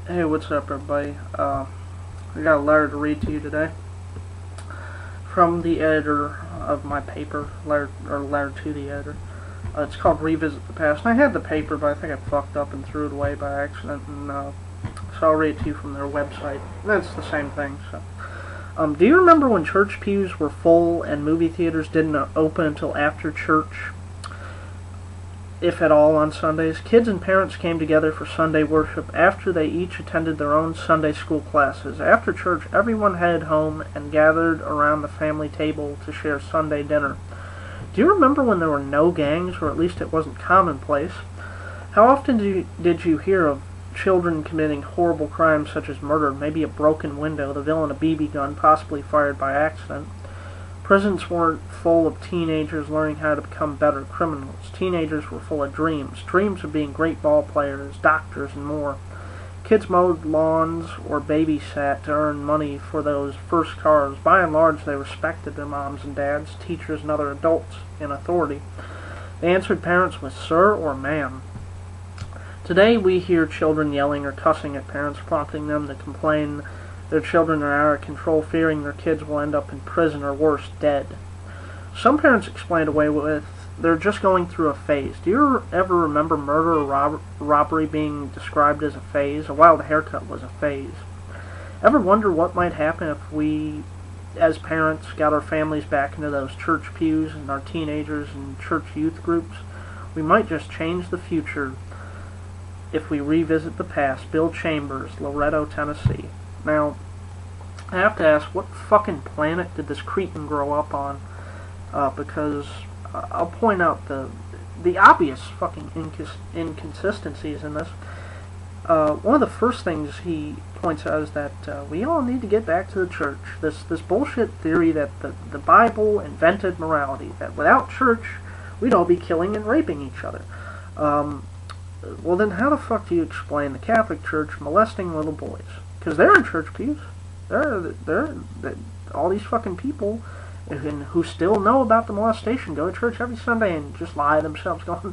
Hey, what's up, everybody? I got a letter to read to you today from the editor of my paper, letter to the editor. It's called Revisit the Past. And I had the paper, but I think I fucked up and threw it away by accident, and so I'll read it to you from their website. That's the same thing. So, do you remember when church pews were full and movie theaters didn't open until after church, if at all, on Sundays? Kids and parents came together for Sunday worship after they each attended their own Sunday school classes. After church, everyone headed home and gathered around the family table to share Sunday dinner. Do you remember when there were no gangs, or at least it wasn't commonplace? How often did you hear of children committing horrible crimes such as murder, maybe a broken window, the villain a BB gun possibly fired by accident? Prisons weren't full of teenagers learning how to become better criminals. Teenagers were full of dreams of being great ball players, doctors, and more. Kids mowed lawns or babysat to earn money for those first cars. By and large, they respected their moms and dads, teachers, and other adults in authority. They answered parents with sir or ma'am. Today, we hear children yelling or cussing at parents, prompting them to complain their children are out of control, fearing their kids will end up in prison or worse, dead. Some parents explain it away with, they're just going through a phase. Do you ever remember murder or robbery being described as a phase? A wild haircut was a phase. Ever wonder what might happen if we, as parents, got our families back into those church pews and our teenagers in church youth groups? We might just change the future if we revisit the past. Bill Chambers, Loretto, Tennessee. Now, I have to ask, what fucking planet did this cretin grow up on? Because I'll point out the obvious fucking inconsistencies in this. One of the first things he points out is that we all need to get back to the church. This bullshit theory that the Bible invented morality, that without church, we'd all be killing and raping each other. Well, then how the fuck do you explain the Catholic Church molesting little boys? Because they're in church pews. They're all these fucking people who still know about the molestation go to church every Sunday and just lie to themselves going,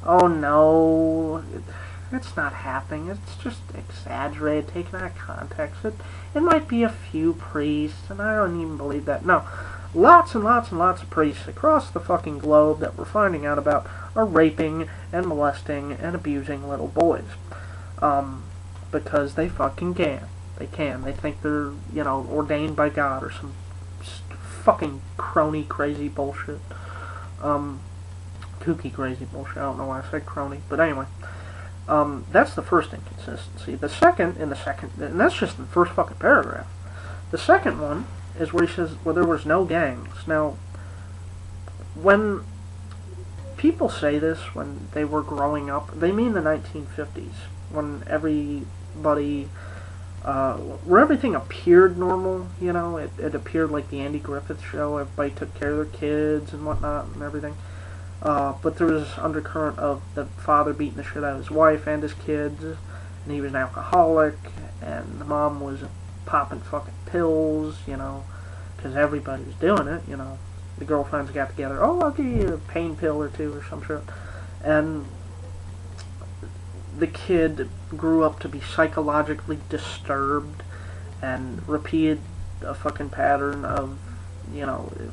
oh no, it's not happening. It's just exaggerated, taken out of context. It might be a few priests, and I don't even believe that. No, lots and lots and lots of priests across the fucking globe that we're finding out about are raping and molesting and abusing little boys. Because they fucking can. They can. They think they're, ordained by God or some fucking crony crazy bullshit. Kooky crazy bullshit. I don't know why I said crony. But anyway. That's the first inconsistency. The second, and that's just the first fucking paragraph. The second one is where he says, well, there was no gangs. Now, when people say this when they were growing up, they mean the 1950s. When where everything appeared normal, it appeared like the Andy Griffith Show. Everybody took care of their kids and whatnot and everything. But there was this undercurrent of the father beating the shit out of his wife and his kids, and he was an alcoholic, and the mom was popping fucking pills, because everybody was doing it, The girlfriends got together, oh, I'll give you a pain pill or two or some shit. And the kid grew up to be psychologically disturbed and repeated a fucking pattern of,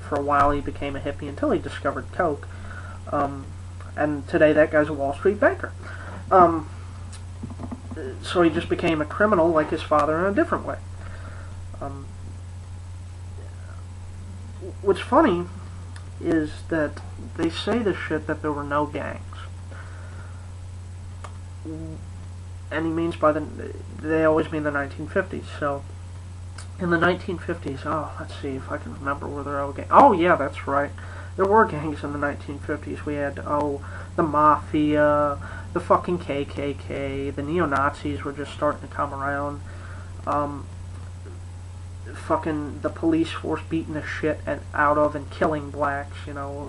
for a while he became a hippie until he discovered coke. And today that guy's a Wall Street banker. So he just became a criminal like his father in a different way. What's funny is that they say this shit that there were no gangs. And he means they always mean the 1950s. So, in the 1950s, let's see if I can remember where there were gangs. Oh, yeah, that's right. There were gangs in the 1950s. We had, the Mafia, the fucking KKK, the neo-Nazis were just starting to come around. Fucking the police force beating the shit out of and killing blacks,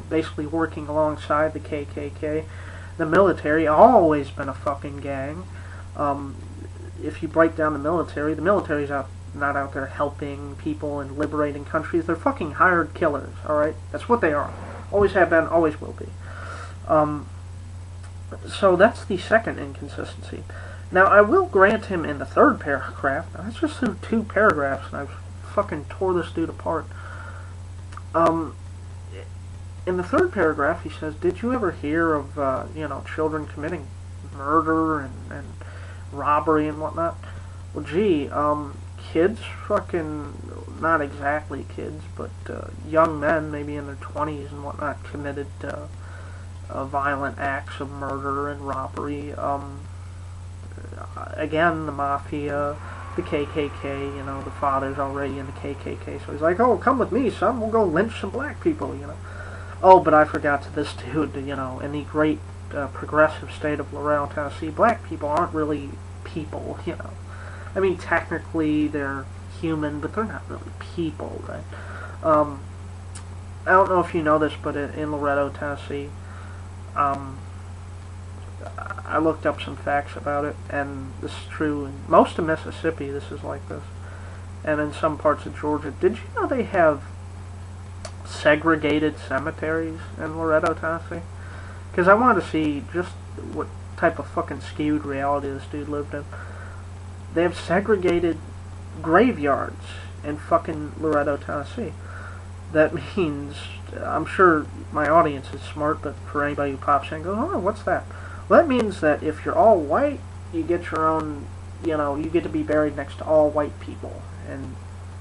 basically working alongside the KKK. The military, always been a fucking gang. If you break down the military's not out there helping people and liberating countries. They're fucking hired killers, alright? That's what they are. Always have been, always will be. So that's the second inconsistency. Now, I will grant him in the third paragraph. Now, that's just through 2 paragraphs, and I've fucking tore this dude apart. In the third paragraph, he says, "Did you ever hear of, children committing murder and robbery and whatnot?" Well, gee, kids, fucking, not exactly kids, but young men, maybe in their 20s and whatnot, committed violent acts of murder and robbery. Again, the mafia, the KKK, the father's already in the KKK, so he's like, "Oh, come with me, son, we'll go lynch some black people, Oh, but I forgot to this dude, in the great progressive state of Laredo, Tennessee, black people aren't really people, I mean, technically they're human, but they're not really people, right? I don't know if you know this, but in Laredo, Tennessee, I looked up some facts about it, and this is true in most of Mississippi. This is like this, and in some parts of Georgia. Did you know they have segregated cemeteries in Laredo, Tennessee? Because I wanted to see just what type of fucking skewed reality this dude lived in. They have segregated graveyards in fucking Laredo, Tennessee. That means, I'm sure my audience is smart, but for anybody who pops in and goes, "Oh, what's that?" Well, that means that if you're all white, you get your own, you get to be buried next to all white people. And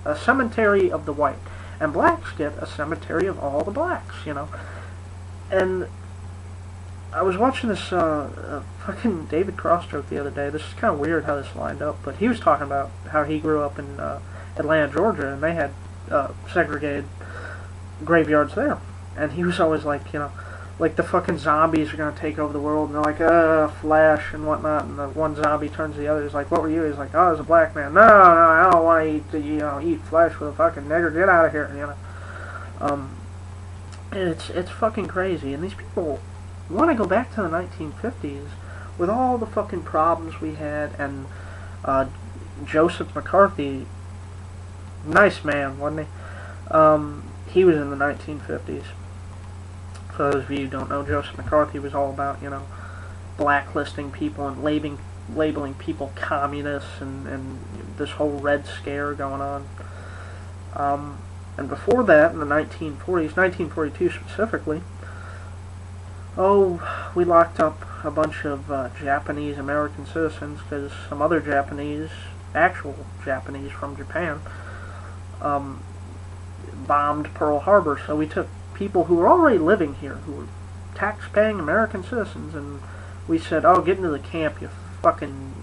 a cemetery of the white. And blacks get a cemetery of all the blacks, And I was watching this fucking David Cross joke the other day. This is kind of weird how this lined up, but he was talking about how he grew up in Atlanta, Georgia, and they had segregated graveyards there. And he was always like, like the fucking zombies are going to take over the world, and they're like, Flash and whatnot, and the one zombie turns to the other. He's like, "What were you?" He's like, "Oh, I was a black man." No, I don't want to eat flesh with a fucking nigger. Get out of here, It's fucking crazy, and these people want to go back to the 1950s with all the fucking problems we had, and Joseph McCarthy, nice man, wasn't he? He was in the 1950s. For those of you who don't know, Joseph McCarthy was all about, blacklisting people and labeling people communists and this whole Red Scare going on. And before that, in the 1940s, 1942 specifically, we locked up a bunch of Japanese American citizens because some other Japanese, actual Japanese from Japan, bombed Pearl Harbor. So we took people who were already living here, who were tax-paying American citizens, and we said, "Oh, get into the camp, you fucking,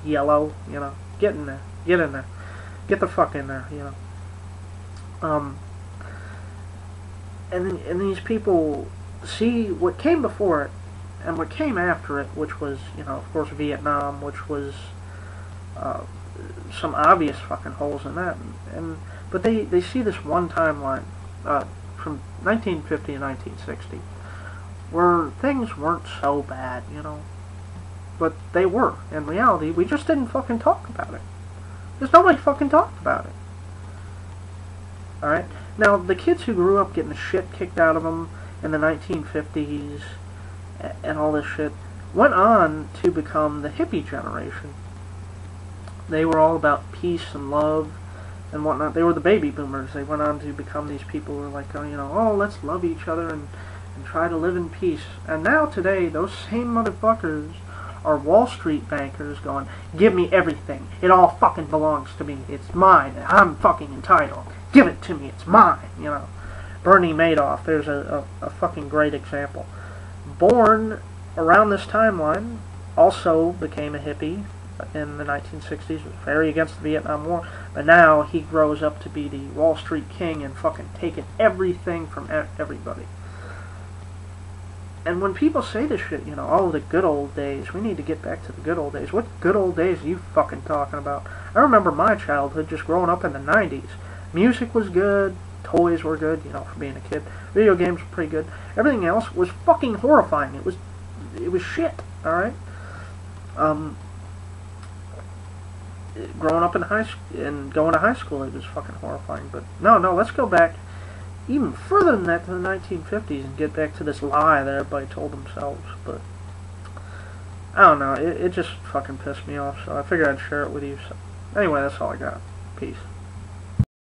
yellow, get in there, get the fuck in there, And these people see what came before it, and what came after it, which was, of course, Vietnam, which was some obvious fucking holes in that, but they see this one timeline, from 1950 to 1960, where things weren't so bad, but they were. In reality, we just didn't fucking talk about it. There's nobody fucking talked about it. Alright? Now, the kids who grew up getting the shit kicked out of them in the 1950s and all this shit went on to become the hippie generation. They were all about peace and love and whatnot. They were the baby boomers. They went on to become these people who were like, let's love each other and try to live in peace. And now today, those same motherfuckers are Wall Street bankers going, "Give me everything. It all fucking belongs to me. It's mine. I'm fucking entitled. Give it to me. It's mine." Bernie Madoff, there's a fucking great example. Born around this timeline, also became a hippie in the 1960s, was very against the Vietnam War, but now he grows up to be the Wall Street king and fucking taking everything from everybody. And when people say this shit, the good old days, we need to get back to the good old days. What good old days are you fucking talking about? I remember my childhood just growing up in the 90s. Music was good, toys were good, for being a kid. Video games were pretty good. Everything else was fucking horrifying. It was shit, alright? Growing up in high school and going to high school, it was fucking horrifying. But no, let's go back even further than that to the 1950s and get back to this lie that everybody told themselves. But I don't know, it just fucking pissed me off, so I figured I'd share it with you. So anyway, that's all I got. Peace.